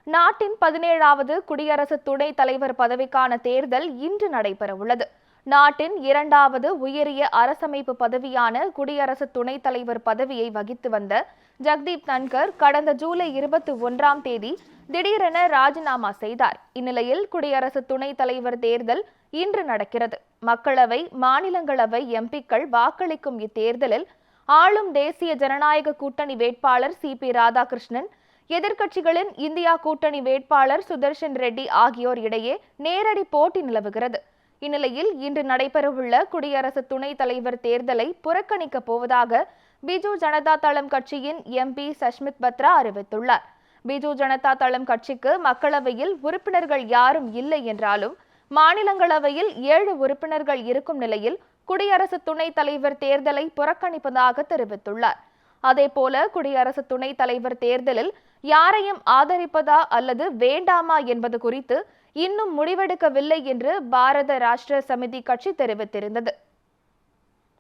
நாட்டின் 17வது குடியரசு துணைத் தலைவர் பதவிக்கான தேர்தல் இன்று நடைபெறவுள்ளது. நாட்டின் 2வது உயரிய அரசமைப்பு பதவியான குடியரசு துணைத் தலைவர் பதவியை வகித்து வந்த ஜக்தீப் தன்கர் கடந்த ஜூலை 21ஆம் தேதி திடீரென ராஜினாமா செய்தார். இந்நிலையில் குடியரசு துணைத் தலைவர் தேர்தல் இன்று நடக்கிறது. மக்களவை, மாநிலங்களவை எம்பிக்கள் வாக்களிக்கும் இத்தேர்தலில் ஆளும் தேசிய ஜனநாயக கூட்டணி வேட்பாளர் CP ராதாகிருஷ்ணன், எதிர்க்கட்சிகளின் இந்தியா கூட்டணி வேட்பாளர் சுதர்ஷன் ரெட்டி ஆகியோர் இடையே நேரடி போட்டி நிலவுகிறது. இந்நிலையில் இன்று நடைபெறவுள்ள குடியரசு துணைத் தலைவர் தேர்தலை புறக்கணிக்கப் போவதாக பிஜு ஜனதா தளம் கட்சியின் MP சஷ்மித் பத்ரா அறிவித்துள்ளார். பிஜு ஜனதா தளம் கட்சிக்கு மக்களவையில் உறுப்பினர்கள் யாரும் இல்லை என்றாலும் மாநிலங்களவையில் 7 உறுப்பினர்கள் இருக்கும் நிலையில் குடியரசு துணைத் தலைவர் தேர்தலை புறக்கணிப்பதாக தெரிவித்துள்ளார். அதேபோல குடியரசு துணைத் தலைவர் தேர்தலில் யாரையும் ஆதரிப்பதா அல்லது வேண்டாமா என்பது குறித்து இன்னும் முடிவெடுக்கவில்லை என்று பாரத ராஷ்டிர சமிதி கட்சி தெரிவித்திருந்தது.